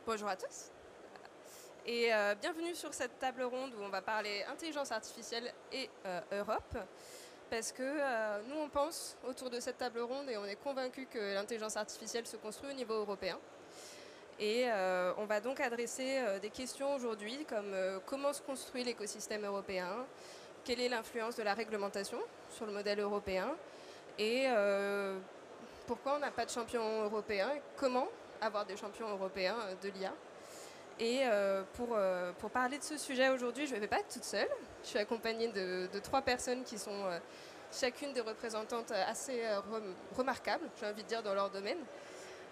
Bonjour à tous et bienvenue sur cette table ronde où on va parler intelligence artificielle et Europe. Parce que nous, on pense autour de cette table ronde et on est convaincu que l'intelligence artificielle se construit au niveau européen. Et on va donc adresser des questions aujourd'hui comme comment se construit l'écosystème européen, quelle est l'influence de la réglementation sur le modèle européen et pourquoi on n'a pas de champion européen et comment avoir des champions européens de l'IA. Et pour parler de ce sujet aujourd'hui, je ne vais pas être toute seule. Je suis accompagnée de 3 personnes qui sont chacune des représentantes assez remarquables, j'ai envie de dire, dans leur domaine.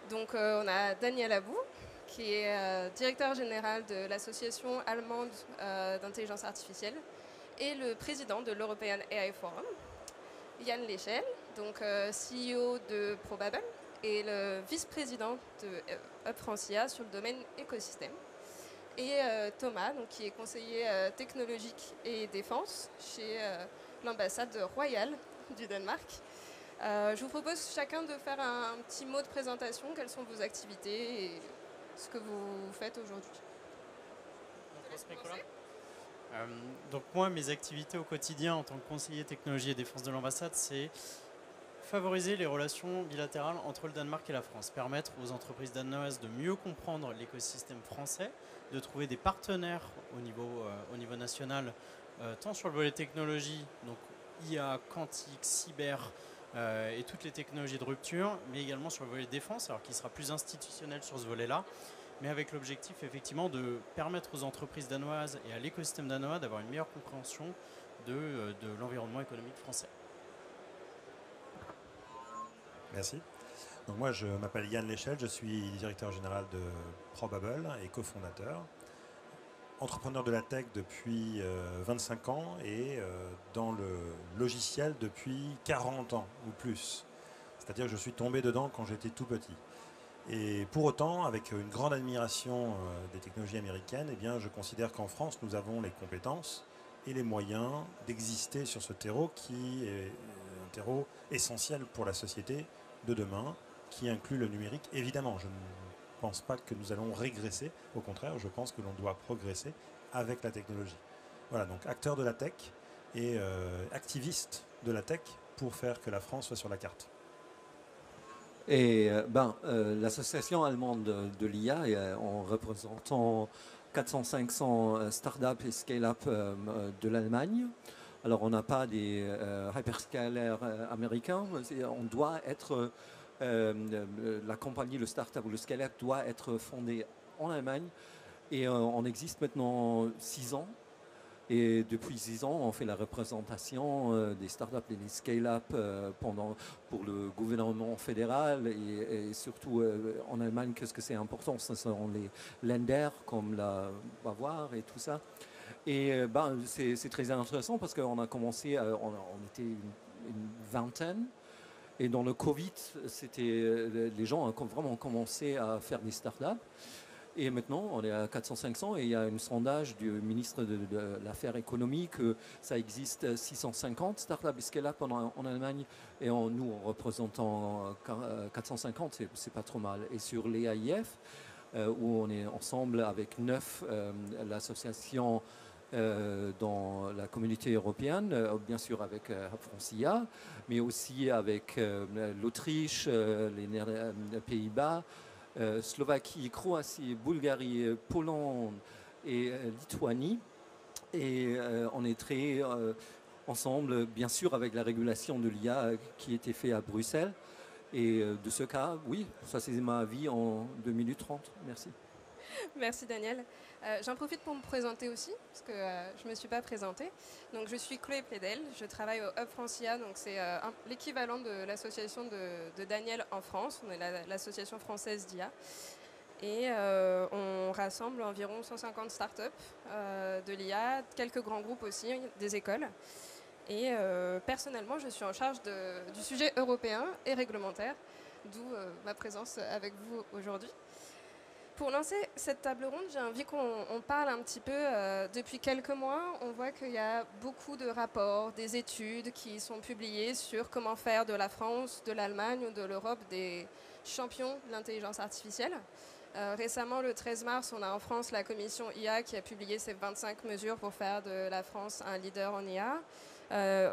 Donc on a Daniel Abou, qui est directeur général de l'association allemande d'intelligence artificielle et le président de l'European AI Forum. Yann Léchel, donc CEO de Probable et le vice-président de Hub Francia sur le domaine écosystème. Et Thomas, donc, qui est conseiller technologique et défense chez l'ambassade royale du Danemark. Je vous propose chacun de faire un petit mot de présentation. Quelles sont vos activités et ce que vous faites aujourd'hui? Donc moi, mes activités au quotidien en tant que conseiller technologie et défense de l'ambassade, c'est favoriser les relations bilatérales entre le Danemark et la France, permettre aux entreprises danoises de mieux comprendre l'écosystème français, de trouver des partenaires au niveau national, tant sur le volet technologie, donc IA, quantique, cyber et toutes les technologies de rupture, mais également sur le volet défense, alors qui sera plus institutionnel sur ce volet-là, mais avec l'objectif effectivement de permettre aux entreprises danoises et à l'écosystème danois d'avoir une meilleure compréhension de l'environnement économique français. Merci. Donc moi, je m'appelle Yann Léchel, je suis directeur général de Probable et cofondateur. Entrepreneur de la tech depuis 25 ans et dans le logiciel depuis 40 ans ou plus. C'est-à-dire que je suis tombé dedans quand j'étais tout petit. Et pour autant, avec une grande admiration des technologies américaines, eh bien, je considère qu'en France, nous avons les compétences et les moyens d'exister sur ce terreau qui est un terreau essentiel pour la société de demain, qui inclut le numérique. Évidemment, je ne pense pas que nous allons régresser. Au contraire, je pense que l'on doit progresser avec la technologie. Voilà, donc acteur de la tech et activiste de la tech pour faire que la France soit sur la carte. Et l'association allemande de l'IA, en représentant 400-500 startups et scale-up de l'Allemagne. Alors, on n'a pas des hyperscalers américains. On doit être, la compagnie, le startup ou le scale-up doit être fondé en Allemagne. Et on existe maintenant 6 ans. Et depuis 6 ans, on fait la représentation des startups et des scale-up pour le gouvernement fédéral et surtout en Allemagne, qu'est-ce que c'est important, ce sont les Länder comme la Bavière et tout ça. Et c'est très intéressant parce qu'on a commencé, on était une vingtaine. Et dans le Covid, les gens ont vraiment commencé à faire des startups. Et maintenant, on est à 400-500 et il y a un sondage du ministre de l'Affaires économiques que ça existe 650 startups et scale-up en Allemagne et nous, en représentant 450, c'est pas trop mal. Et sur l'EAIF, où on est ensemble avec 9 l'association dans la communauté européenne, bien sûr avec Hub Francia, mais aussi avec l'Autriche, les Pays-Bas, Slovaquie, Croatie, Bulgarie, Pologne et Lituanie. Et on est très ensemble, bien sûr, avec la régulation de l'IA qui a été faite à Bruxelles. Et de ce cas, oui, ça c'est ma vie en 2 minutes 30. Merci. Merci Daniel. J'en profite pour me présenter aussi, parce que je ne me suis pas présentée. Donc, je suis Chloé Plédel, je travaille au Hub Francia, donc c'est l'équivalent de l'association de Daniel en France. On est l'association française d'IA. Et on rassemble environ 150 startups de l'IA, quelques grands groupes aussi, des écoles. Et personnellement, je suis en charge du sujet européen et réglementaire, d'où ma présence avec vous aujourd'hui. Pour lancer cette table ronde, j'ai envie qu'on parle un petit peu, depuis quelques mois, on voit qu'il y a beaucoup de rapports, des études qui sont publiées sur comment faire de la France, de l'Allemagne ou de l'Europe des champions de l'intelligence artificielle. Récemment, le 13 mars, on a en France la commission IA qui a publié ses 25 mesures pour faire de la France un leader en IA.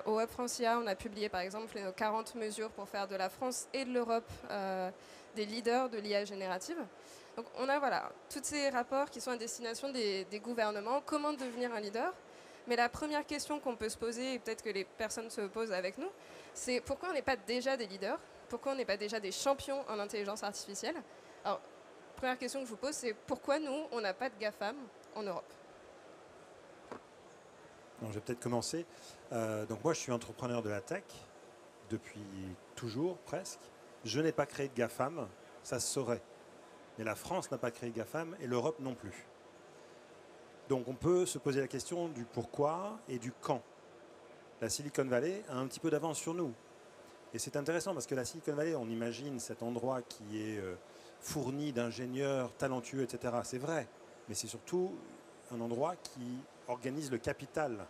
Au Hub France IA, on a publié par exemple nos 40 mesures pour faire de la France et de l'Europe des leaders de l'IA générative. Donc on a voilà, tous ces rapports qui sont à destination des gouvernements, comment devenir un leader. Mais la première question qu'on peut se poser, et peut-être que les personnes se posent avec nous, c'est pourquoi on n'est pas déjà des leaders? Pourquoi on n'est pas déjà des champions en intelligence artificielle? Alors, première question que je vous pose, c'est pourquoi nous, on n'a pas de GAFAM en Europe? Je vais peut-être commencer. Donc moi, je suis entrepreneur de la tech depuis toujours, presque. Je n'ai pas créé de GAFAM, ça se saurait. Mais la France n'a pas créé de GAFAM et l'Europe non plus. Donc on peut se poser la question du pourquoi et du quand. La Silicon Valley a un petit peu d'avance sur nous. Et c'est intéressant parce que la Silicon Valley, on imagine cet endroit qui est fourni d'ingénieurs talentueux, etc. C'est vrai, mais c'est surtout un endroit qui organise le capital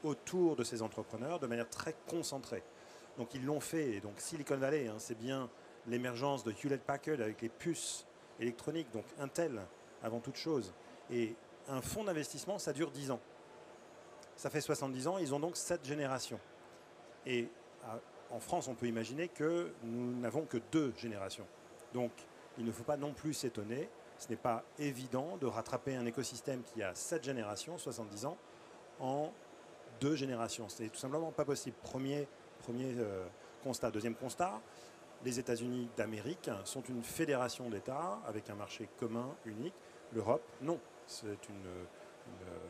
autour de ces entrepreneurs de manière très concentrée. Donc ils l'ont fait. Et donc Silicon Valley, hein, c'est bien l'émergence de Hewlett-Packard avec les puces électroniques, donc Intel avant toute chose. Et un fonds d'investissement, ça dure 10 ans. Ça fait 70 ans, ils ont donc 7 générations. Et en France, on peut imaginer que nous n'avons que 2 générations. Donc il ne faut pas non plus s'étonner. Ce n'est pas évident de rattraper un écosystème qui a 7 générations, 70 ans, en 2 générations. C'est tout simplement pas possible. Premier constat. Deuxième constat, les États-Unis d'Amérique sont une fédération d'États avec un marché commun, unique. L'Europe, non. C'est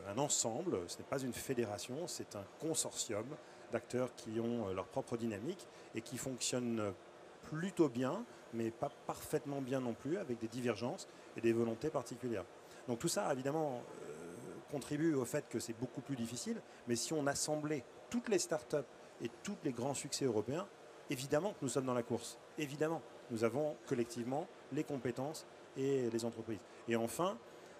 un ensemble, ce n'est pas une fédération, c'est un consortium d'acteurs qui ont leur propre dynamique et qui fonctionnent plutôt bien, mais pas parfaitement bien non plus, avec des divergences et des volontés particulières. Donc tout ça, évidemment, contribue au fait que c'est beaucoup plus difficile, mais si on assemblait toutes les startups et tous les grands succès européens, évidemment que nous sommes dans la course. Évidemment, nous avons collectivement les compétences et les entreprises. Et enfin,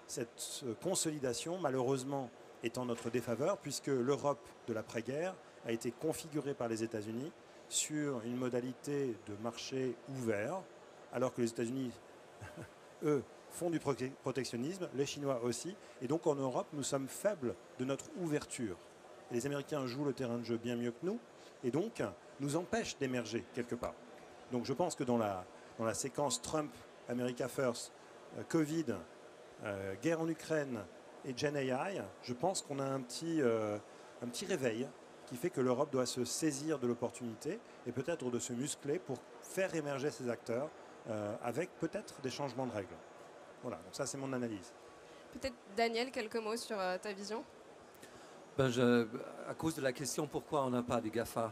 cette consolidation, malheureusement, est en notre défaveur, puisque l'Europe de l'après-guerre a été configurée par les États-Unis sur une modalité de marché ouvert, alors que les États-Unis, eux, font du protectionnisme, les Chinois aussi. Et donc en Europe, nous sommes faibles de notre ouverture. Et les Américains jouent le terrain de jeu bien mieux que nous, et donc nous empêchent d'émerger quelque part. Donc je pense que dans la séquence Trump, America First, Covid, guerre en Ukraine et Gen AI, je pense qu'on a un petit réveil qui fait que l'Europe doit se saisir de l'opportunité et peut-être de se muscler pour faire émerger ces acteurs avec peut-être des changements de règles. Voilà, donc ça c'est mon analyse. Peut-être Daniel, quelques mots sur ta vision? À cause de la question pourquoi on n'a pas de GAFA,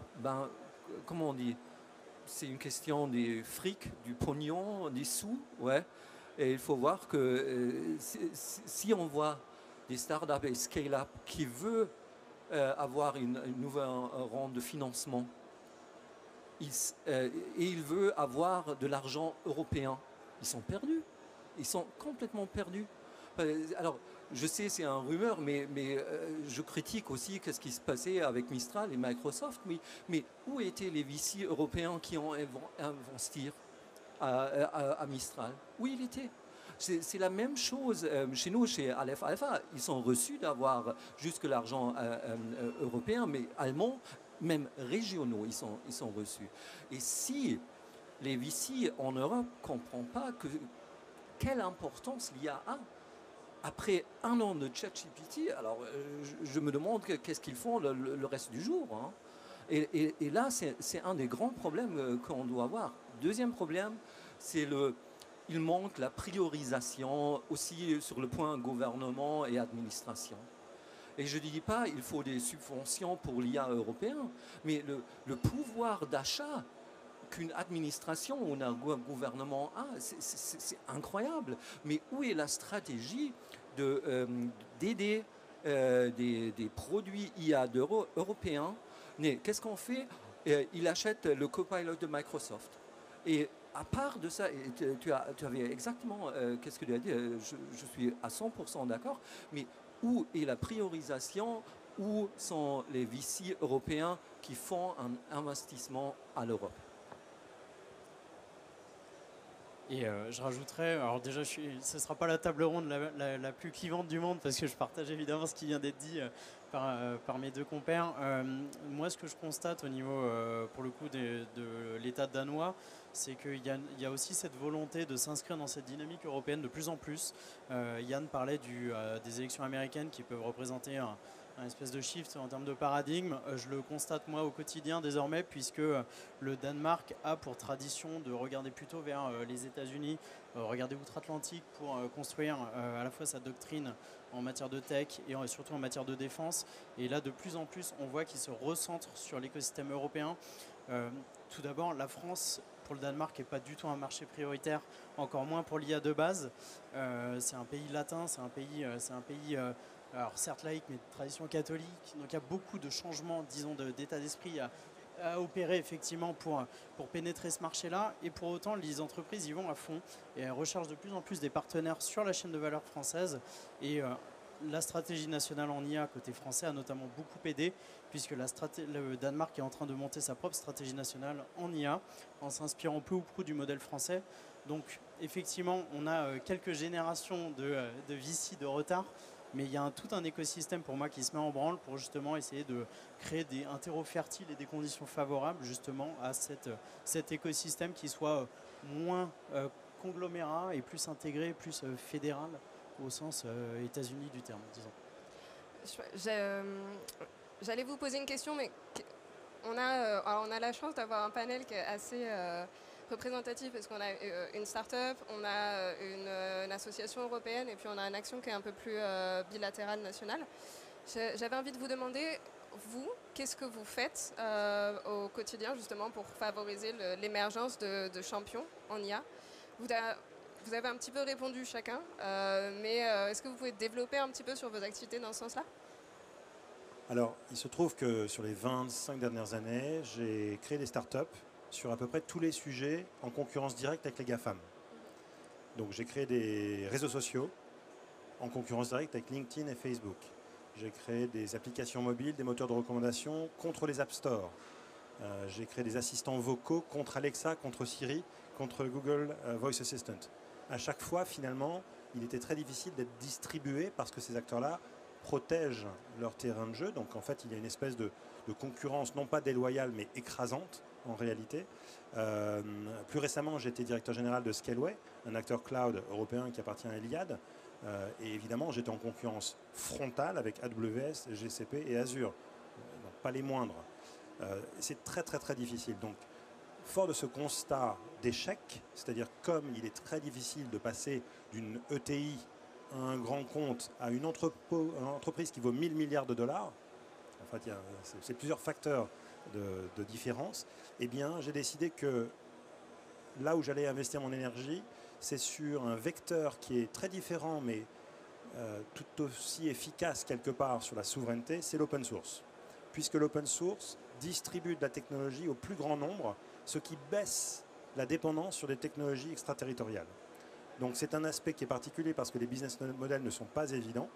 comment on dit? C'est une question des fric, du pognon, des sous, ouais. Et il faut voir que si on voit des startups et scale-up qui veulent avoir une nouvelle ronde de financement et ils veulent avoir de l'argent européen, ils sont perdus. Ils sont complètement perdus. Alors, je sais, c'est un rumeur, mais je critique aussi ce qui se passait avec Mistral et Microsoft. Mais où étaient les VC européens qui ont investi à Mistral? Où il était? C'est la même chose chez nous, chez Aleph Alpha. Ils sont reçus d'avoir jusque l'argent européen, mais allemand, même régionaux, ils sont reçus. Et si les VC en Europe ne comprennent pas quelle importance l'IA a, après un an de ChatGPT, alors je me demande qu'est-ce qu'ils font le reste du jour. Hein. Et là, c'est un des grands problèmes qu'on doit avoir. Deuxième problème, c'est il manque la priorisation aussi sur le point gouvernement et administration. Et je ne dis pas qu'il faut des subventions pour l'IA européen, mais le pouvoir d'achat qu'une administration ou un gouvernement a, c'est incroyable. Mais où est la stratégie d'aider des produits IA européens? Qu'est-ce qu'on fait? Il achète le copilot de Microsoft. Et à part de ça, tu avais exactement qu'est-ce que tu as dit, je suis à 100% d'accord, mais où est la priorisation? Où sont les VC européens qui font un investissement à l'Europe? Et je rajouterais, alors déjà, ce ne sera pas la table ronde la plus clivante du monde, parce que je partage évidemment ce qui vient d'être dit par mes deux compères. Moi, ce que je constate au niveau, pour le coup, de l'État danois, c'est qu'il y a aussi cette volonté de s'inscrire dans cette dynamique européenne de plus en plus. Yann parlait des élections américaines qui peuvent représenter un espèce de shift en termes de paradigme. Je le constate moi au quotidien désormais, puisque le Danemark a pour tradition de regarder plutôt vers les États-Unis, regarder outre-Atlantique pour construire à la fois sa doctrine en matière de tech et surtout en matière de défense. Et là, de plus en plus, on voit qu'il se recentre sur l'écosystème européen. Tout d'abord, la France, pour le Danemark, n'est pas du tout un marché prioritaire, encore moins pour l'IA de base. C'est un pays latin, c'est un pays alors certes laïque, mais de tradition catholique. Donc il y a beaucoup de changements, disons, d'état d'esprit à opérer effectivement pour pénétrer ce marché-là. Et pour autant, les entreprises y vont à fond et elles recherchent de plus en plus des partenaires sur la chaîne de valeur française. Et la stratégie nationale en IA côté français a notamment beaucoup aidé, puisque le Danemark est en train de monter sa propre stratégie nationale en IA, en s'inspirant peu ou prou du modèle français. Donc effectivement, on a quelques générations de VC de retard, mais il y a tout un écosystème pour moi qui se met en branle pour justement essayer de créer un terreau fertile et des conditions favorables justement à cet écosystème qui soit moins conglomérat et plus intégré, plus fédéral au sens États-Unis du terme, disons. J'allais vous poser une question, mais on a la chance d'avoir un panel qui est assez représentatif, parce qu'on a une start-up, on a une association européenne, et puis on a une action qui est un peu plus bilatérale, nationale. J'avais envie de vous demander, vous, qu'est-ce que vous faites au quotidien justement pour favoriser l'émergence de champions en IA? Vous avez un petit peu répondu chacun, mais est-ce que vous pouvez développer un petit peu sur vos activités dans ce sens-là? Alors, il se trouve que sur les 25 dernières années, j'ai créé des startups sur à peu près tous les sujets en concurrence directe avec les GAFAM. Donc j'ai créé des réseaux sociaux en concurrence directe avec LinkedIn et Facebook. J'ai créé des applications mobiles, des moteurs de recommandation contre les App Store. J'ai créé des assistants vocaux contre Alexa, contre Siri, contre Google Voice Assistant. À chaque fois, finalement, il était très difficile d'être distribué parce que ces acteurs-là protègent leur terrain de jeu. Donc en fait, il y a une espèce de concurrence, non pas déloyale, mais écrasante en réalité. Plus récemment, j'étais directeur général de Scaleway, un acteur cloud européen qui appartient à Iliad. Et évidemment, j'étais en concurrence frontale avec AWS, GCP et Azure. Donc, pas les moindres. C'est très très très difficile. Donc, fort de ce constat d'échec, c'est-à-dire comme il est très difficile de passer d'une ETI à un grand compte à une entreprise qui vaut 1000 milliards de dollars, en fait, c'est plusieurs facteurs de différence, eh bien, j'ai décidé que là où j'allais investir mon énergie, c'est sur un vecteur qui est très différent, mais tout aussi efficace quelque part sur la souveraineté, c'est l'open source. Puisque l'open source distribue de la technologie au plus grand nombre, ce qui baisse la dépendance sur des technologies extraterritoriales. Donc c'est un aspect qui est particulier parce que les business models ne sont pas évidents,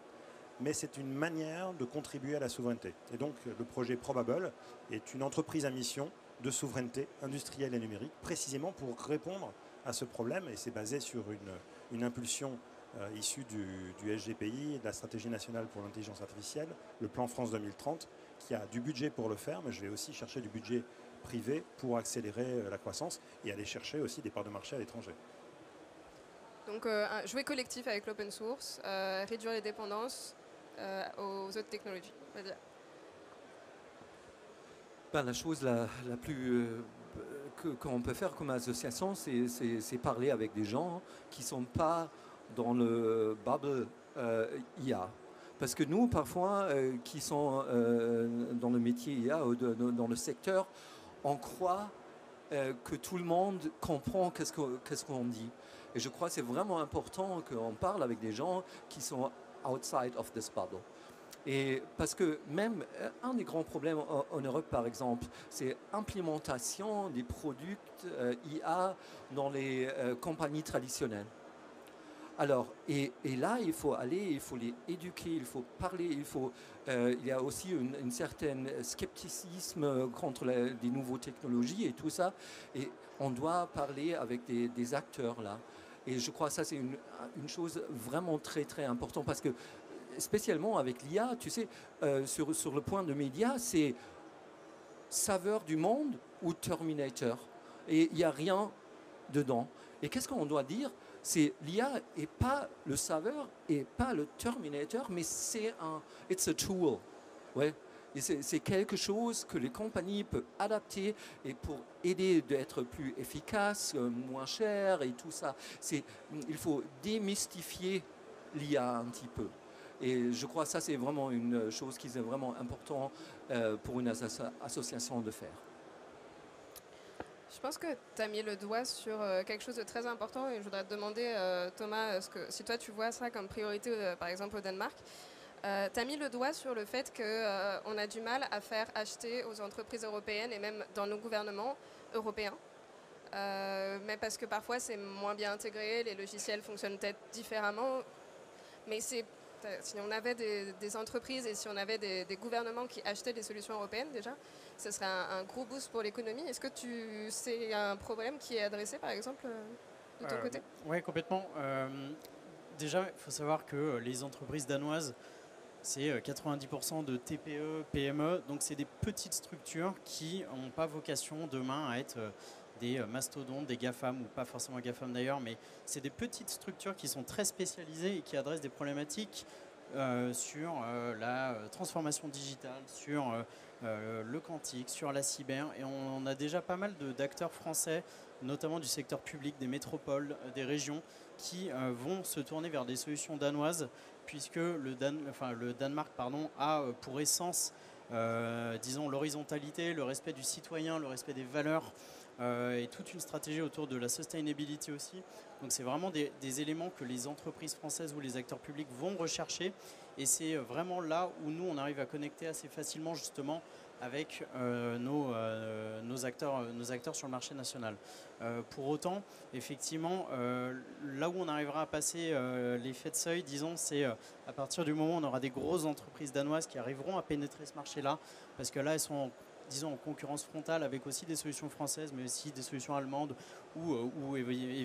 mais c'est une manière de contribuer à la souveraineté. Et donc le projet Probable est une entreprise à mission de souveraineté industrielle et numérique, précisément pour répondre à ce problème, et c'est basé sur une impulsion issue du SGPI, de la Stratégie nationale pour l'intelligence artificielle, le plan France 2030, qui a du budget pour le faire, mais je vais aussi chercher du budget privé pour accélérer la croissance et aller chercher aussi des parts de marché à l'étranger. Donc jouer collectif avec l'open source, réduire les dépendances aux autres technologies, on va dire. La chose la plus qu'on peut faire comme association, c'est parler avec des gens qui ne sont pas dans le bubble IA. Parce que nous, parfois, qui sont dans le métier IA ou dans le secteur, on croit que tout le monde comprend qu'est-ce qu'on dit. Et je crois que c'est vraiment important qu'on parle avec des gens qui sont outside of this bubble. Et parce que même un des grands problèmes en Europe, par exemple, c'est l'implémentation des produits IA dans les compagnies traditionnelles. Alors, et là, il faut aller, il faut les éduquer, il faut parler, il y a aussi une certaine scepticisme contre des nouvelles technologies et tout ça. Et on doit parler avec des acteurs là. Et je crois que ça, c'est une chose vraiment très, très importante parce que, spécialement avec l'IA, tu sais, sur le point de médias, c'est saveur du monde ou Terminator. Et il n'y a rien dedans. Et qu'est-ce qu'on doit dire? C'est l'IA et pas le saveur et pas le Terminator, mais it's a tool. Ouais. Et c'est quelque chose que les compagnies peuvent adapter et pour aider d'être plus efficace, moins cher et tout ça. Il faut démystifier l'IA un petit peu. Et je crois que ça, c'est vraiment une chose qui est vraiment importante pour une association de faire. Je pense que tu as mis le doigt sur quelque chose de très important et je voudrais te demander, Thomas, si toi tu vois ça comme priorité, par exemple au Danemark, tu as mis le doigt sur le fait qu'on a du mal à faire acheter aux entreprises européennes et même dans nos gouvernements européens. Mais parce que parfois c'est moins bien intégré, les logiciels fonctionnent peut-être différemment. Mais si on avait des entreprises et si on avait des gouvernements qui achetaient des solutions européennes déjà, ce serait un gros boost pour l'économie. Est-ce que c'est un problème qui est adressé par exemple de ton côté? Oui, complètement. Déjà, il faut savoir que les entreprises danoises, c'est 90% de TPE, PME, donc c'est des petites structures qui n'ont pas vocation demain à être des mastodontes, des GAFAM, ou pas forcément GAFAM d'ailleurs, mais c'est des petites structures qui sont très spécialisées et qui adressent des problématiques sur la transformation digitale, sur le quantique, sur la cyber. Et on a déjà pas mal d'acteurs français, notamment du secteur public, des métropoles, des régions, qui vont se tourner vers des solutions danoises, puisque le Danemark a pour essence, disons, l'horizontalité, le respect du citoyen, le respect des valeurs, et toute une stratégie autour de la sustainability aussi. Donc c'est vraiment des éléments que les entreprises françaises ou les acteurs publics vont rechercher, et c'est vraiment là où nous on arrive à connecter assez facilement justement avec nos acteurs sur le marché national. Pour autant, effectivement, là où on arrivera à passer l'effet de seuil, disons, c'est à partir du moment où on aura des grosses entreprises danoises qui arriveront à pénétrer ce marché-là, parce que là, elles sont en concurrence frontale avec aussi des solutions françaises, mais aussi des solutions allemandes ou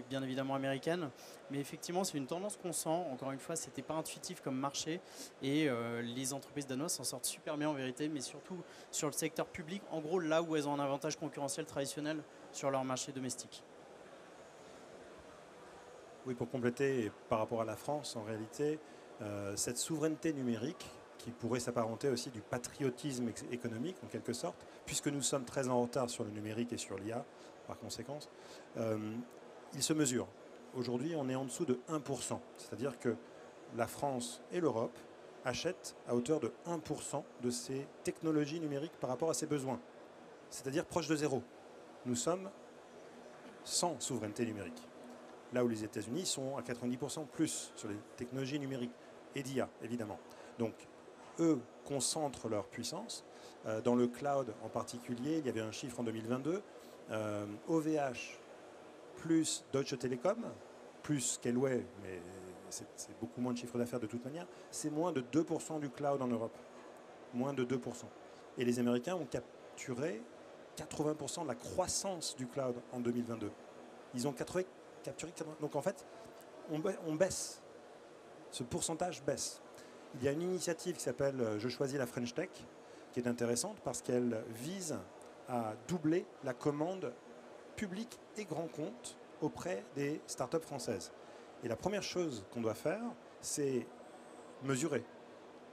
bien évidemment américaines. Mais effectivement, c'est une tendance qu'on sent. Encore une fois, ce n'était pas intuitif comme marché, et les entreprises danoises s'en sortent super bien en vérité, mais surtout sur le secteur public, en gros là où elles ont un avantage concurrentiel traditionnel sur leur marché domestique. Oui, pour compléter, par rapport à la France, en réalité, cette souveraineté numérique, qui pourrait s'apparenter aussi du patriotisme économique, en quelque sorte, puisque nous sommes très en retard sur le numérique et sur l'IA, par conséquent, il se mesure. Aujourd'hui, on est en dessous de 1%, c'est-à-dire que la France et l'Europe achètent à hauteur de 1% de ces technologies numériques par rapport à ses besoins, c'est-à-dire proche de zéro. Nous sommes sans souveraineté numérique. Là où les États-Unis sont à 90% plus sur les technologies numériques et d'IA, évidemment. Donc, eux concentrent leur puissance. Dans le cloud en particulier, il y avait un chiffre en 2022, OVH plus Deutsche Telekom, plus Scaleway, mais c'est beaucoup moins de chiffre d'affaires de toute manière, c'est moins de 2% du cloud en Europe. Moins de 2%. Et les Américains ont capturé 80% de la croissance du cloud en 2022. Ils ont capturé 80%. Donc en fait, on baisse. Ce pourcentage baisse. Il y a une initiative qui s'appelle Je choisis la French Tech, qui est intéressante parce qu'elle vise à doubler la commande publique et grand compte auprès des startups françaises. Et la première chose qu'on doit faire, c'est mesurer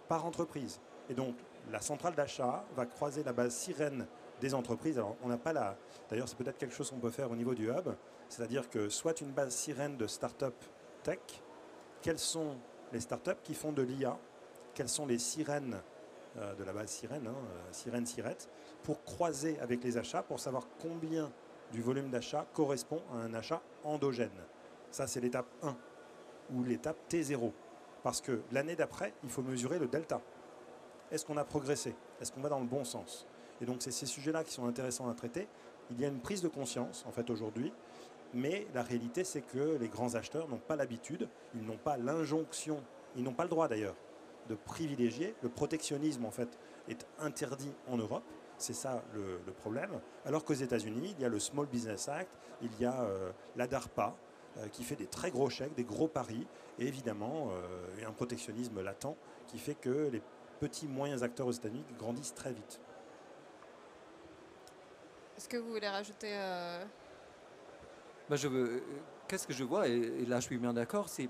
par entreprise. Et donc, la centrale d'achat va croiser la base sirène des entreprises. Alors, on n'a pas la... D'ailleurs, c'est peut-être quelque chose qu'on peut faire au niveau du hub, c'est-à-dire que soit une base sirène de startup tech, quelles sont les startups qui font de l'IA, quelles sont les sirènes de la base sirène, sirène, sirette, pour croiser avec les achats, pour savoir combien du volume d'achat correspond à un achat endogène. Ça, c'est l'étape 1, ou l'étape T0. Parce que l'année d'après, il faut mesurer le delta. Est-ce qu'on a progressé? Est-ce qu'on va dans le bon sens? Et donc, c'est ces sujets-là qui sont intéressants à traiter. Il y a une prise de conscience, en fait, aujourd'hui. Mais la réalité, c'est que les grands acheteurs n'ont pas l'habitude, ils n'ont pas l'injonction, ils n'ont pas le droit d'ailleurs de privilégier. Le protectionnisme, en fait, est interdit en Europe. C'est ça le problème. Alors qu'aux États-Unis, il y a le Small Business Act, il y a la DARPA, qui fait des très gros chèques, des gros paris, et évidemment un protectionnisme latent qui fait que les petits moyens acteurs aux États-Unis grandissent très vite. Est-ce que vous voulez rajouter Ben, qu'est-ce que je vois, et là je suis bien d'accord, c'est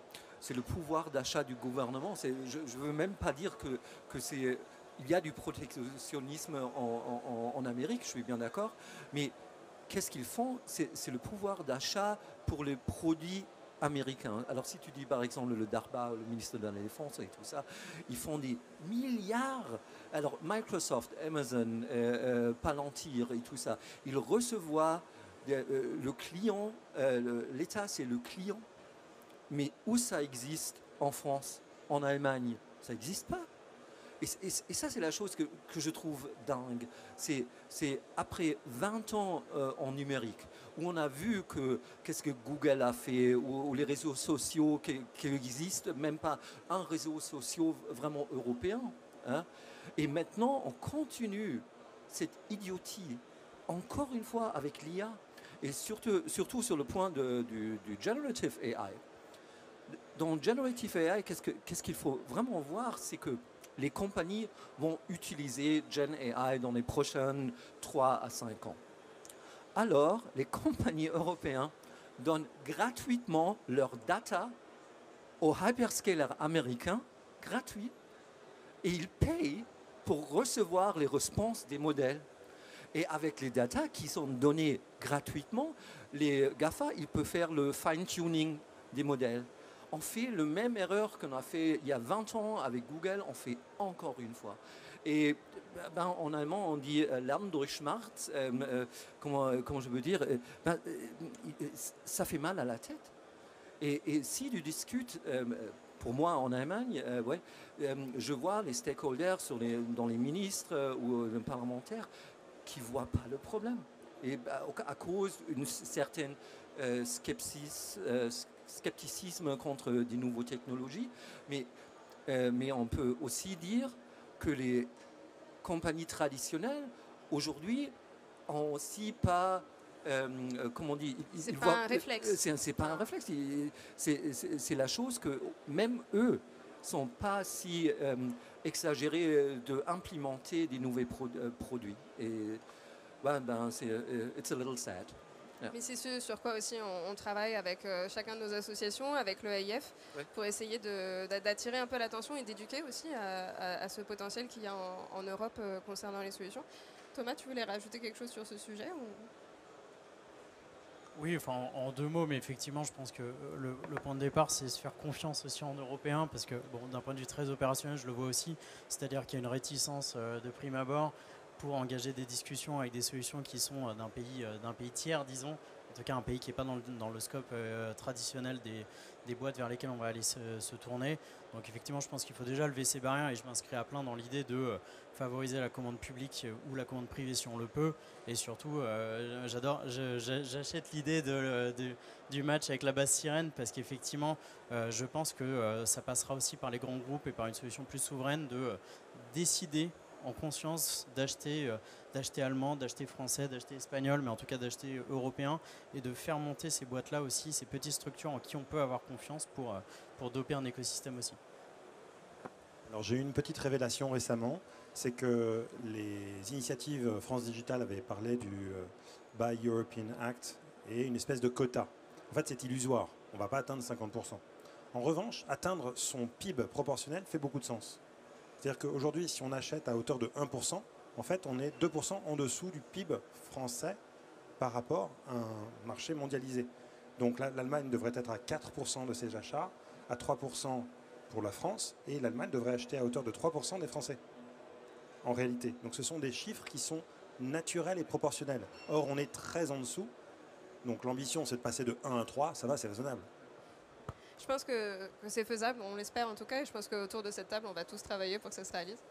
le pouvoir d'achat du gouvernement. Je ne veux même pas dire que c'est... Il y a du protectionnisme en Amérique, je suis bien d'accord, mais qu'est-ce qu'ils font? C'est le pouvoir d'achat pour les produits américains. Alors si tu dis par exemple le DARPA, le ministre de la Défense et tout ça, ils font des milliards. Alors Microsoft, Amazon, Palantir et tout ça, ils recevront le client, l'État c'est le client, mais où ça existe en France, en Allemagne, ça n'existe pas. Et ça, c'est la chose que je trouve dingue. C'est après 20 ans en numérique, où on a vu qu'est-ce que Google a fait, ou les réseaux sociaux qui existent, même pas un réseau social vraiment européen. Hein. Et maintenant, on continue cette idiotie, encore une fois, avec l'IA, et surtout sur le point du Generative AI. Dans Generative AI, qu'est-ce qu'il faut vraiment voir, c'est que les compagnies vont utiliser Gen AI dans les prochaines 3 à 5 ans. Alors, les compagnies européennes donnent gratuitement leur data aux hyperscalers américains, gratuit, et ils payent pour recevoir les réponses des modèles. Et avec les data qui sont données gratuitement, les GAFA, ils peuvent faire le fine-tuning des modèles. On fait la même erreur qu'on a fait il y a 20 ans avec Google, on fait encore une fois. Et en allemand, on dit Lernen durch Schmerz, comment je veux dire, ça fait mal à la tête. Et si tu discutes, pour moi en Allemagne, je vois les stakeholders dans les ministres ou les parlementaires qui ne voient pas le problème. Et à cause d'une certaine scepticisme contre des nouvelles technologies, mais on peut aussi dire que les compagnies traditionnelles, aujourd'hui, n'ont aussi pas... comment on dit, c'est pas un réflexe. C'est pas un réflexe. C'est la chose que même eux sont pas si exagérés d'implémenter des nouveaux produits. Et c'est it's a little sad. Yeah. Mais c'est ce sur quoi aussi on travaille avec chacun de nos associations, avec le AIF, pour essayer d'attirer un peu l'attention et d'éduquer aussi à ce potentiel qu'il y a en Europe concernant les solutions. Thomas, tu voulais rajouter quelque chose sur ce sujet ou... Oui, enfin en 2 mots, mais effectivement, je pense que le point de départ, c'est se faire confiance aussi en Européens, parce que d'un point de vue très opérationnel, je le vois aussi, c'est-à-dire qu'il y a une réticence de prime abord pour engager des discussions avec des solutions qui sont d'un pays tiers, disons, en tout cas un pays qui n'est pas dans le scope traditionnel des boîtes vers lesquelles on va aller se tourner. Donc effectivement, je pense qu'il faut déjà lever ces barrières, et je m'inscris à plein dans l'idée de favoriser la commande publique ou la commande privée si on le peut. Et surtout, j'achète l'idée du match avec la base sirène, parce qu'effectivement, je pense que ça passera aussi par les grands groupes et par une solution plus souveraine de décider en conscience d'acheter allemand, d'acheter français, d'acheter espagnol, mais en tout cas d'acheter européen, et de faire monter ces boîtes-là aussi, ces petites structures en qui on peut avoir confiance pour doper un écosystème aussi. Alors j'ai eu une petite révélation récemment, c'est que les initiatives France Digital avaient parlé du Buy European Act et une espèce de quota. En fait, c'est illusoire, on ne va pas atteindre 50%. En revanche, atteindre son PIB proportionnel fait beaucoup de sens. C'est-à-dire qu'aujourd'hui, si on achète à hauteur de 1%, en fait, on est 2% en dessous du PIB français par rapport à un marché mondialisé. Donc l'Allemagne devrait être à 4% de ses achats, à 3% pour la France, et l'Allemagne devrait acheter à hauteur de 3% des Français, en réalité. Donc ce sont des chiffres qui sont naturels et proportionnels. Or, on est très en dessous. Donc l'ambition, c'est de passer de 1 à 3, ça va, c'est raisonnable. Je pense que c'est faisable, on l'espère en tout cas, et je pense qu'autour de cette table, on va tous travailler pour que ça se réalise.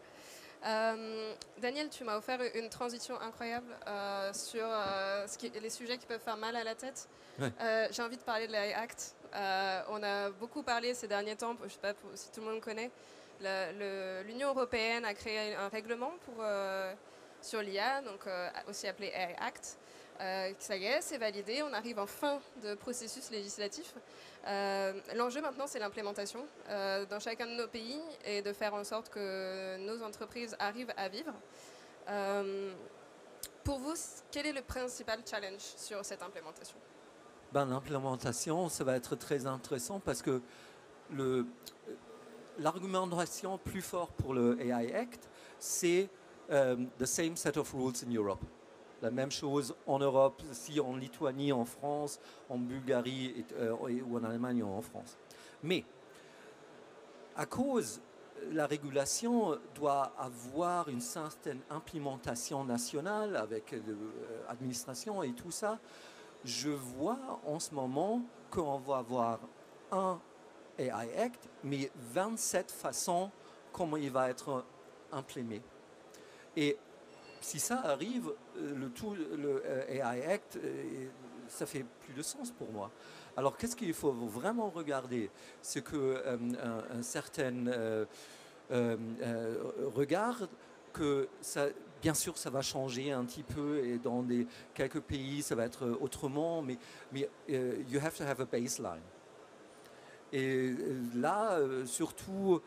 Daniel, tu m'as offert une transition incroyable sur les sujets qui peuvent faire mal à la tête. Ouais. J'ai envie de parler de l'AI Act. On a beaucoup parlé ces derniers temps, je ne sais pas si tout le monde connaît, l'Union européenne a créé un règlement sur l'IA, donc aussi appelé AI Act. Ça y est, c'est validé, on arrive en fin de processus législatif. L'enjeu maintenant, c'est l'implémentation dans chacun de nos pays et de faire en sorte que nos entreprises arrivent à vivre. Pour vous, quel est le principal challenge sur cette implémentation? L'implémentation, ça va être très intéressant parce que l'argumentation plus forte pour le AI Act, c'est the same set of rules in Europe. La même chose en Europe, si en Lituanie, en France, en Bulgarie ou en Allemagne ou en France. Mais à cause la régulation doit avoir une certaine implémentation nationale avec l'administration et tout ça, je vois en ce moment qu'on va avoir un AI Act, mais 27 façons comment il va être implémenté. Et si ça arrive, le AI Act, ça fait plus de sens pour moi. Alors, qu'est-ce qu'il faut vraiment regarder? C'est qu'un certain regard que ça, bien sûr, ça va changer un petit peu et dans quelques pays, ça va être autrement, mais you have to have a baseline. Et là, surtout,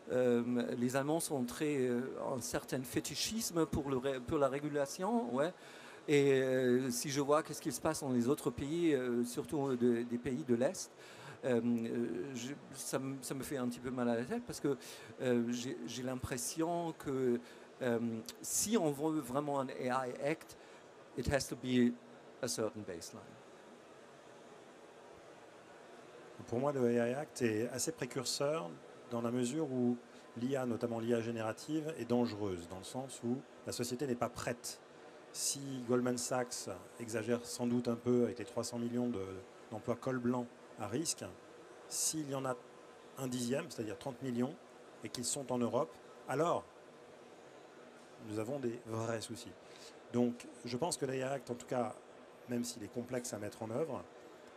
les Allemands sont très un certain fétichisme pour la régulation, ouais. Et si je vois qu'est-ce qui se passe dans les autres pays, surtout des pays de l'Est, ça me fait un petit peu mal à la tête parce que j'ai l'impression que si on veut vraiment un AI Act, it has to be a certain baseline. Pour moi, le AI Act est assez précurseur dans la mesure où l'IA, notamment l'IA générative, est dangereuse, dans le sens où la société n'est pas prête. Si Goldman Sachs exagère sans doute un peu avec les 300 millions d'emplois col blanc à risque, s'il y en a un dixième, c'est-à-dire 30 millions, et qu'ils sont en Europe, alors nous avons des vrais soucis. Donc je pense que l'AI Act, en tout cas, même s'il est complexe à mettre en œuvre,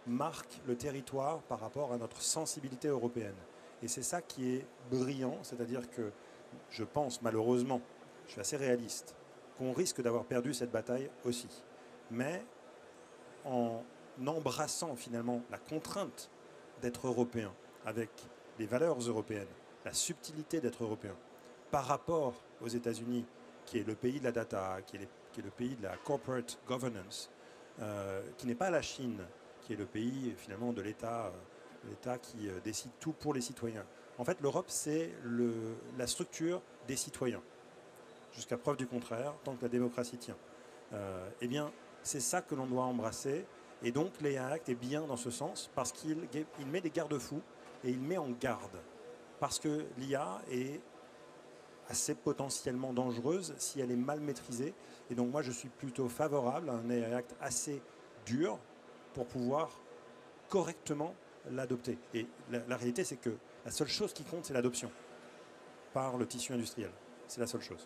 marque le territoire par rapport à notre sensibilité européenne. Et c'est ça qui est brillant, c'est-à-dire que je pense malheureusement, je suis assez réaliste, qu'on risque d'avoir perdu cette bataille aussi. Mais en embrassant finalement la contrainte d'être européen, avec les valeurs européennes, la subtilité d'être européen, par rapport aux États-Unis, qui est le pays de la data, qui est le pays de la corporate governance, qui n'est pas la Chine, qui est le pays finalement de l'État qui décide tout pour les citoyens. En fait, l'Europe, c'est la structure des citoyens. Jusqu'à preuve du contraire, tant que la démocratie tient. Eh bien, c'est ça que l'on doit embrasser. Et donc, l'AI Act est bien dans ce sens, parce qu'il met des garde-fous et il met en garde. Parce que l'IA est assez potentiellement dangereuse si elle est mal maîtrisée. Et donc, moi, je suis plutôt favorable à un AI Act assez dur pour pouvoir correctement l'adopter. Et la réalité, c'est que la seule chose qui compte, c'est l'adoption par le tissu industriel. C'est la seule chose.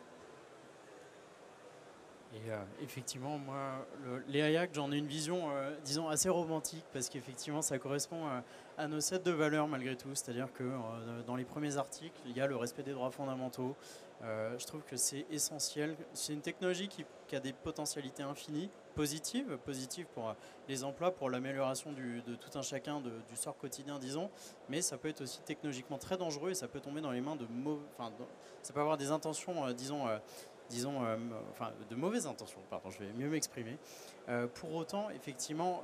Et effectivement, moi, l'AI Act, j'en ai une vision, disons, assez romantique, parce qu'effectivement, ça correspond à nos sets de valeurs malgré tout. C'est-à-dire que dans les premiers articles, il y a le respect des droits fondamentaux. Je trouve que c'est essentiel. C'est une technologie qui a des potentialités infinies, positives pour les emplois, pour l'amélioration de tout un chacun, du sort quotidien, disons. Mais ça peut être aussi technologiquement très dangereux et ça peut tomber dans les mains ça peut avoir des intentions, de mauvaises intentions, pardon, je vais mieux m'exprimer. Pour autant, effectivement,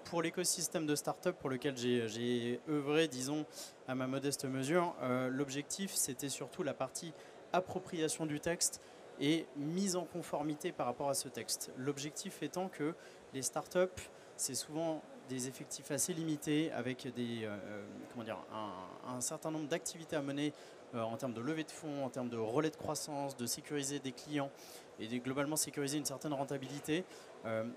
pour l'écosystème de start-up pour lequel j'ai œuvré, disons, à ma modeste mesure, l'objectif, c'était surtout la partie appropriation du texte et mise en conformité par rapport à ce texte. L'objectif étant que les start-up, c'est souvent des effectifs assez limités avec un certain nombre d'activités à mener en termes de levée de fonds, en termes de relais de croissance, de sécuriser des clients et de globalement sécuriser une certaine rentabilité.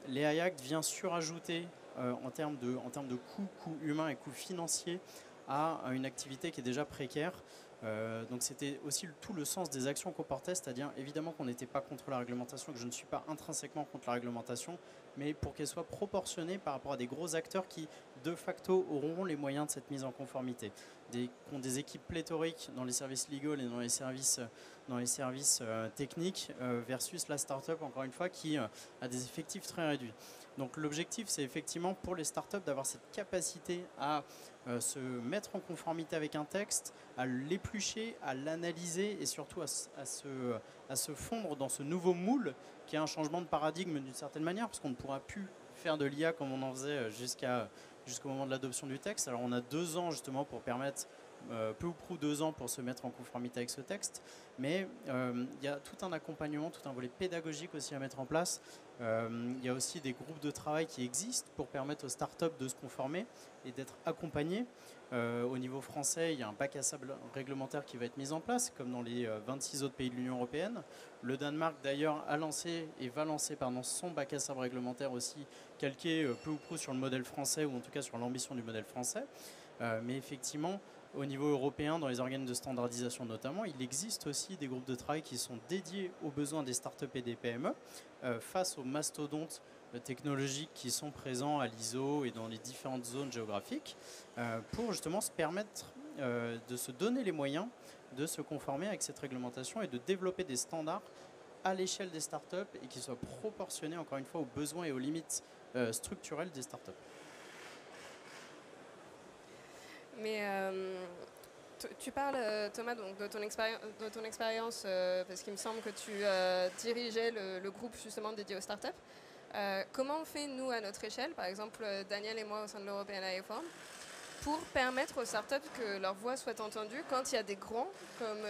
L'AI Act vient surajouter en termes de coûts humains et coûts financiers à une activité qui est déjà précaire. Donc c'était aussi tout le sens des actions qu'on portait, c'est-à-dire évidemment qu'on n'était pas contre la réglementation, que je ne suis pas intrinsèquement contre la réglementation, mais pour qu'elle soit proportionnée par rapport à des gros acteurs qui de facto auront les moyens de cette mise en conformité, qui ont des équipes pléthoriques dans les services légaux et dans les services techniques versus la start-up, encore une fois, qui a des effectifs très réduits. Donc l'objectif, c'est effectivement pour les startups d'avoir cette capacité à se mettre en conformité avec un texte, à l'éplucher, à l'analyser et surtout à se fondre dans ce nouveau moule qui est un changement de paradigme d'une certaine manière, parce qu'on ne pourra plus faire de l'IA comme on en faisait jusqu'au moment de l'adoption du texte. Alors on a 2 ans justement pour permettre, peu ou prou 2 ans pour se mettre en conformité avec ce texte, mais il y a tout un accompagnement, tout un volet pédagogique aussi à mettre en place. Il y a aussi des groupes de travail qui existent pour permettre aux startups de se conformer et d'être accompagnés. Au niveau français, il y a un bac à sable réglementaire qui va être mis en place, comme dans les 26 autres pays de l'Union européenne. Le Danemark, d'ailleurs, a lancé et va lancer son bac à sable réglementaire aussi, calqué peu ou prou sur le modèle français, ou en tout cas sur l'ambition du modèle français. Mais effectivement, au niveau européen, dans les organes de standardisation notamment, il existe aussi des groupes de travail qui sont dédiés aux besoins des startups et des PME face aux mastodontes technologiques qui sont présents à l'ISO et dans les différentes zones géographiques pour justement se permettre de se donner les moyens de se conformer avec cette réglementation et de développer des standards à l'échelle des startups et qui soient proportionnés encore une fois aux besoins et aux limites structurelles des startups. Mais tu parles, Thomas, donc, de ton expérience parce qu'il me semble que tu dirigeais le groupe justement dédié aux startups. Comment on fait, nous, à notre échelle, par exemple Daniel et moi au sein de l'European AI Forum, pour permettre aux startups que leur voix soit entendue quand il y a des grands comme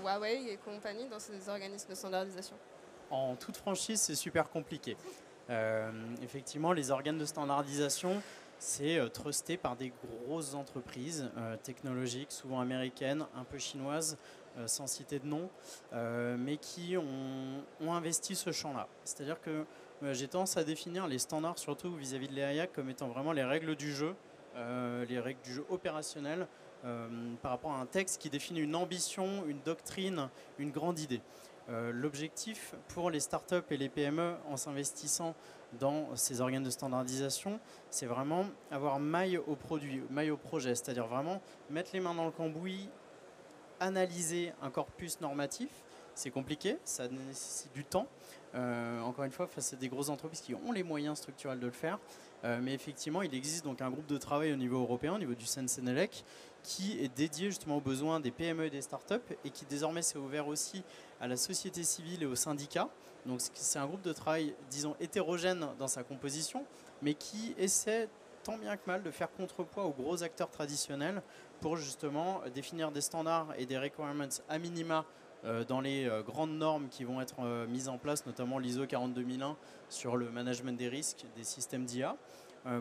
Huawei et compagnie dans ces organismes de standardisation? En toute franchise, c'est super compliqué. Effectivement, les organes de standardisation, c'est trusté par des grosses entreprises technologiques, souvent américaines, un peu chinoises, sans citer de nom, mais qui ont investi ce champ-là. C'est-à-dire que j'ai tendance à définir les standards, surtout vis-à-vis de l'AIA, comme étant vraiment les règles du jeu, les règles du jeu opérationnel, par rapport à un texte qui définit une ambition, une doctrine, une grande idée. L'objectif pour les startups et les PME en s'investissant dans ces organes de standardisation, c'est vraiment avoir maille au produit, maille au projet, c'est-à-dire vraiment mettre les mains dans le cambouis, analyser un corpus normatif. C'est compliqué, ça nécessite du temps. Encore une fois, face à des grosses entreprises qui ont les moyens structurels de le faire. Mais effectivement, il existe donc un groupe de travail au niveau européen, au niveau du CNCNELEC, qui est dédié justement aux besoins des PME et des startups et qui désormais s'est ouvert aussi à la société civile et aux syndicats. Donc c'est un groupe de travail, disons, hétérogène dans sa composition, mais qui essaie tant bien que mal de faire contrepoids aux gros acteurs traditionnels pour justement définir des standards et des requirements à minima dans les grandes normes qui vont être mises en place, notamment l'ISO 42001 sur le management des risques des systèmes d'IA,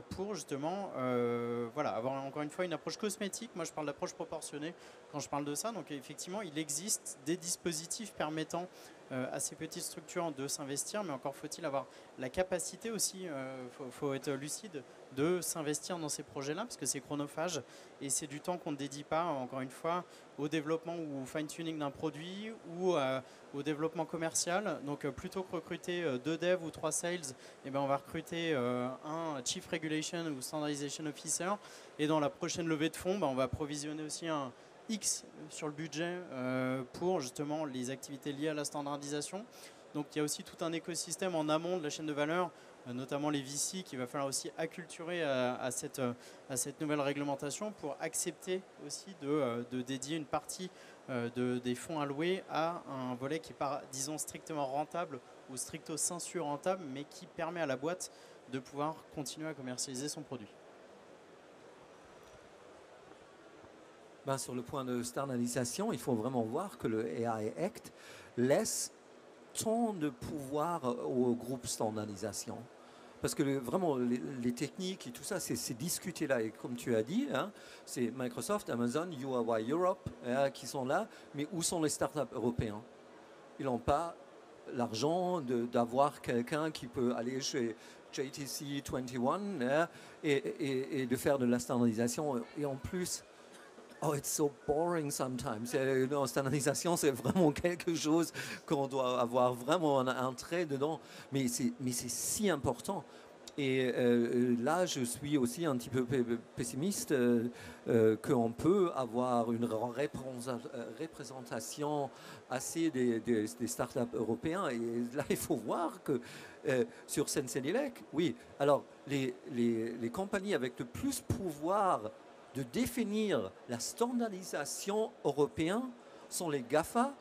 pour justement avoir encore une fois une approche cosmétique. Moi je parle d'approche proportionnée quand je parle de ça. Donc effectivement il existe des dispositifs permettant à ces petites structures de s'investir, mais encore faut-il avoir la capacité aussi, faut être lucide, de s'investir dans ces projets-là, parce que c'est chronophage et c'est du temps qu'on ne dédie pas, encore une fois, au développement ou au fine-tuning d'un produit ou au développement commercial. Donc plutôt que recruter 2 devs ou 3 sales, on va recruter un Chief Regulation ou Standardization Officer, et dans la prochaine levée de fonds, on va provisionner aussi un X sur le budget pour justement les activités liées à la standardisation. Donc il y a aussi tout un écosystème en amont de la chaîne de valeur, notamment les VC, qu'il va falloir aussi acculturer à cette nouvelle réglementation pour accepter aussi de dédier une partie des fonds alloués à un volet qui n'est pas, disons, strictement rentable ou stricto sensu rentable, mais qui permet à la boîte de pouvoir continuer à commercialiser son produit. Sur le point de standardisation, il faut vraiment voir que le AI Act laisse tant de pouvoir au groupe standardisation. Parce que vraiment, les techniques et tout ça, c'est discuté là. Et comme tu as dit, c'est Microsoft, Amazon, Huawei Europe qui sont là. Mais où sont les startups européens? Ils n'ont pas l'argent d'avoir quelqu'un qui peut aller chez JTC 21 et de faire de la standardisation. Et en plus, Oh, it's so boring sometimes. La standardisation, c'est vraiment quelque chose qu'on doit avoir vraiment un trait dedans. Mais c'est si important. Et là, je suis aussi un petit peu pessimiste qu'on peut avoir une représentation assez des startups européens. Et là, il faut voir que sur Sensenilec, oui, alors les compagnies avec le plus pouvoir de définir la standardisation européenne sont les GAFA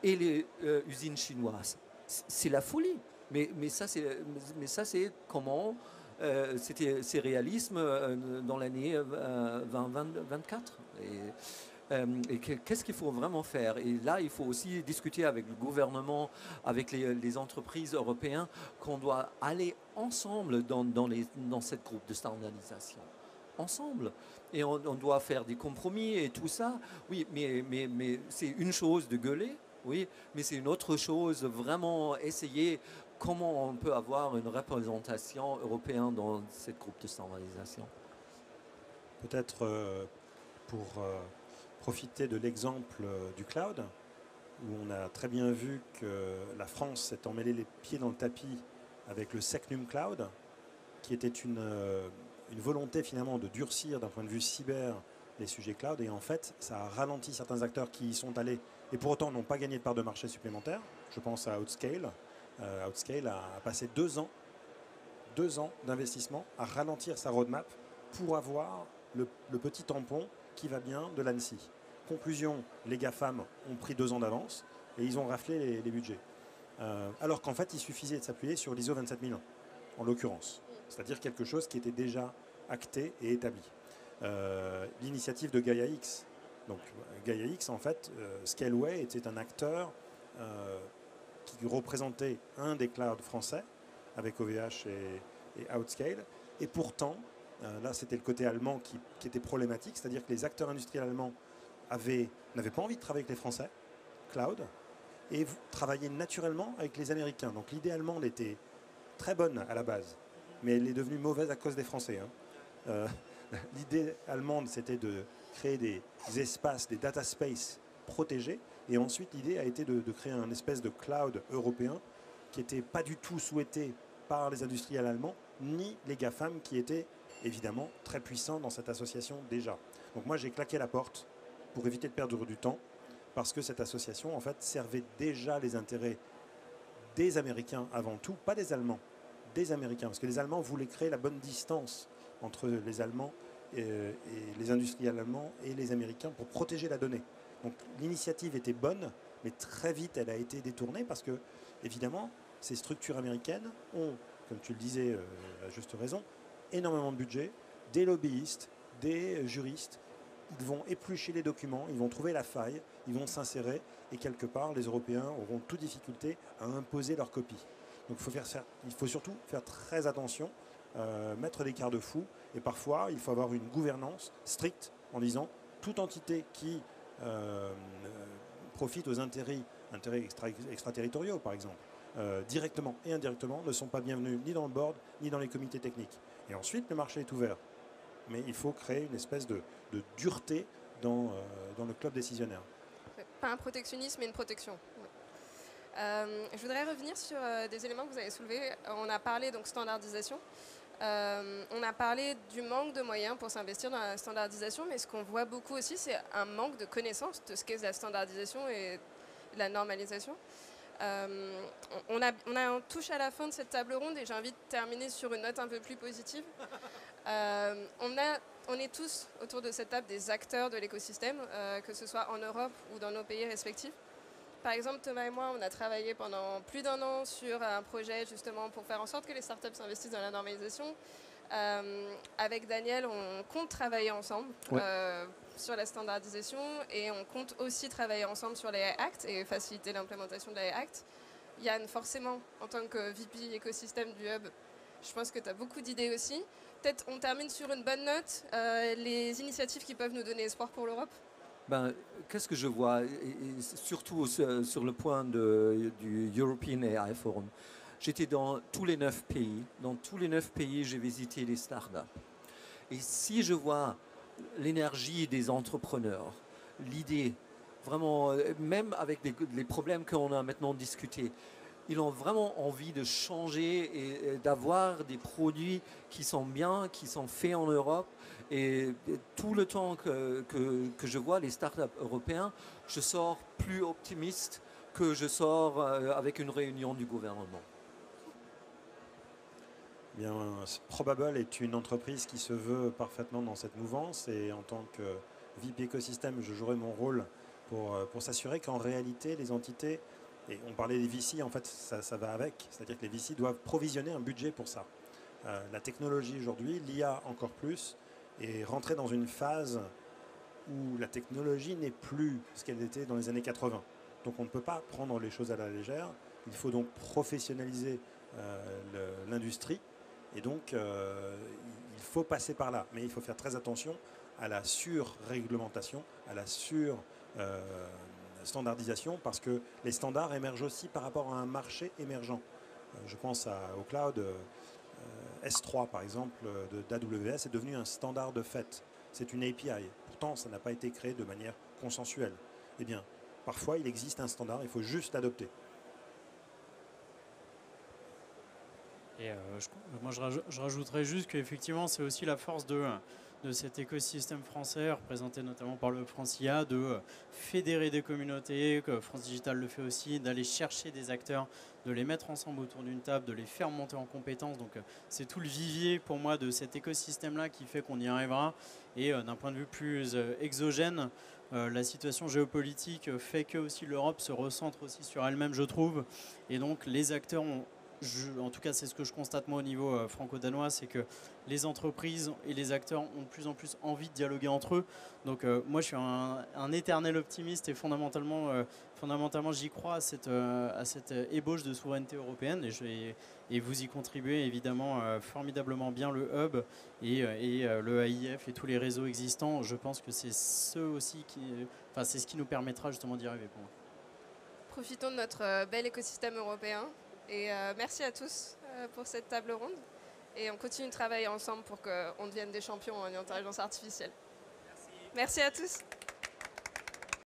et les usines chinoises. C'est la folie. Mais ça, c'est comment c'est réalisme dans l'année 2024. Et qu'est-ce qu'il faut vraiment faire? Et là, il faut aussi discuter avec le gouvernement, avec les entreprises européennes, qu'on doit aller ensemble dans cette groupe de standardisation. Ensemble. Et on doit faire des compromis et tout ça. Oui, mais c'est une chose de gueuler. Oui, mais c'est une autre chose vraiment essayer comment on peut avoir une représentation européenne dans cette groupe de standardisation. Peut-être pour profiter de l'exemple du cloud, où on a très bien vu que la France s'est emmêlée les pieds dans le tapis avec le Secnum Cloud, qui était une volonté finalement de durcir d'un point de vue cyber les sujets cloud, et en fait ça a ralenti certains acteurs qui y sont allés et pour autant n'ont pas gagné de part de marché supplémentaire. Je pense à Outscale. Outscale a passé 2 ans d'investissement à ralentir sa roadmap pour avoir le petit tampon qui va bien de l'ANSSI. Conclusion, les GAFAM ont pris 2 ans d'avance et ils ont raflé les budgets. Alors qu'en fait, il suffisait de s'appuyer sur l'ISO 27001, en l'occurrence. C'est-à-dire quelque chose qui était déjà acté et établi. L'initiative de Gaia X. Donc Gaia X, en fait, Scaleway était un acteur qui représentait un des clouds français avec OVH et Outscale. Et pourtant, là c'était le côté allemand qui était problématique, c'est-à-dire que les acteurs industriels allemands n'avaient pas envie de travailler avec les Français, cloud, et travaillaient naturellement avec les Américains. Donc l'idée allemande était très bonne à la base, mais elle est devenue mauvaise à cause des Français. L'idée allemande, c'était de créer des espaces, des data space protégés. Et ensuite, l'idée a été de créer un espèce de cloud européen qui n'était pas du tout souhaité par les industriels allemands, ni les GAFAM qui étaient évidemment très puissants dans cette association déjà. Donc moi, j'ai claqué la porte pour éviter de perdre du temps, parce que cette association, en fait, servait déjà les intérêts des Américains avant tout, pas des Allemands, des Américains. Parce que les Allemands voulaient créer la bonne distance entre les Allemands et les industriels allemands et les Américains pour protéger la donnée. Donc l'initiative était bonne, mais très vite elle a été détournée parce que, évidemment, ces structures américaines ont, comme tu le disais à juste raison, énormément de budget, des lobbyistes, des juristes. Ils vont éplucher les documents, ils vont trouver la faille, ils vont s'insérer et quelque part les Européens auront toute difficulté à imposer leur copie. Donc il faut surtout faire très attention, mettre des garde-fous et parfois il faut avoir une gouvernance stricte en disant toute entité qui profite aux intérêts extraterritoriaux par exemple, directement et indirectement ne sont pas bienvenus ni dans le board ni dans les comités techniques. Et ensuite le marché est ouvert. Mais il faut créer une espèce de dureté dans le club décisionnaire. Pas un protectionnisme, mais une protection. Je voudrais revenir sur des éléments que vous avez soulevés. On a parlé donc standardisation. On a parlé du manque de moyens pour s'investir dans la standardisation, mais ce qu'on voit beaucoup aussi, c'est un manque de connaissance de ce qu'est la standardisation et de la normalisation. On touche à la fin de cette table ronde et j'ai envie de terminer sur une note un peu plus positive. On est tous autour de cette table des acteurs de l'écosystème, que ce soit en Europe ou dans nos pays respectifs. Par exemple, Thomas et moi, on a travaillé pendant plus d'1 an sur un projet justement pour faire en sorte que les startups s'investissent dans la normalisation. Avec Daniel, on compte travailler ensemble sur la standardisation et on compte aussi travailler ensemble sur les Acts et faciliter l'implémentation de la Act. Yann, forcément, en tant que VP écosystème du Hub, je pense que tu as beaucoup d'idées aussi. Peut-être on termine sur une bonne note, les initiatives qui peuvent nous donner espoir pour l'Europe. Qu'est-ce que je vois, et surtout sur le point du European AI Forum. J'étais dans tous les 9 pays. Dans tous les 9 pays, j'ai visité les startups. Et si je vois l'énergie des entrepreneurs, l'idée, vraiment, même avec les problèmes qu'on a maintenant discutés, ils ont vraiment envie de changer et d'avoir des produits qui sont bien, qui sont faits en Europe. Et tout le temps que je vois les startups européens, je sors plus optimiste que je sors avec une réunion du gouvernement. Bien, Probable est une entreprise qui se veut parfaitement dans cette mouvance et en tant que VIP écosystème, je jouerai mon rôle pour s'assurer qu'en réalité, les entités, et on parlait des VC, en fait, ça va avec, c'est-à-dire que les VC doivent provisionner un budget pour ça. La technologie aujourd'hui, l'IA encore plus, est rentrée dans une phase où la technologie n'est plus ce qu'elle était dans les années 80. Donc on ne peut pas prendre les choses à la légère, il faut donc professionnaliser l'industrie. Et donc, il faut passer par là. Mais il faut faire très attention à la sur-réglementation, à la sur-standardisation, parce que les standards émergent aussi par rapport à un marché émergent. Je pense au cloud. S3, par exemple, d'AWS est devenu un standard de fait. C'est une API. Pourtant, ça n'a pas été créé de manière consensuelle. Eh bien, parfois, il existe un standard, il faut juste l'adopter. Et moi, je rajouterais juste qu'effectivement, c'est aussi la force de cet écosystème français, représenté notamment par le France IA, de fédérer des communautés, que France Digital le fait aussi, d'aller chercher des acteurs, de les mettre ensemble autour d'une table, de les faire monter en compétences. Donc, c'est tout le vivier pour moi de cet écosystème-là qui fait qu'on y arrivera. Et d'un point de vue plus exogène, la situation géopolitique fait que aussi l'Europe se recentre aussi sur elle-même, je trouve. Et donc, les acteurs ont... en tout cas, c'est ce que je constate moi au niveau franco-danois, c'est que les entreprises et les acteurs ont de plus en plus envie de dialoguer entre eux. Donc moi, je suis un éternel optimiste et fondamentalement j'y crois à cette ébauche de souveraineté européenne et vous y contribuez évidemment formidablement bien, le hub et le AIF et tous les réseaux existants. Je pense que c'est c'est ce qui nous permettra justement d'y arriver pour moi. Profitons de notre bel écosystème européen. Et merci à tous pour cette table ronde. Et on continue de travailler ensemble pour qu'on devienne des champions en intelligence artificielle. Merci à tous.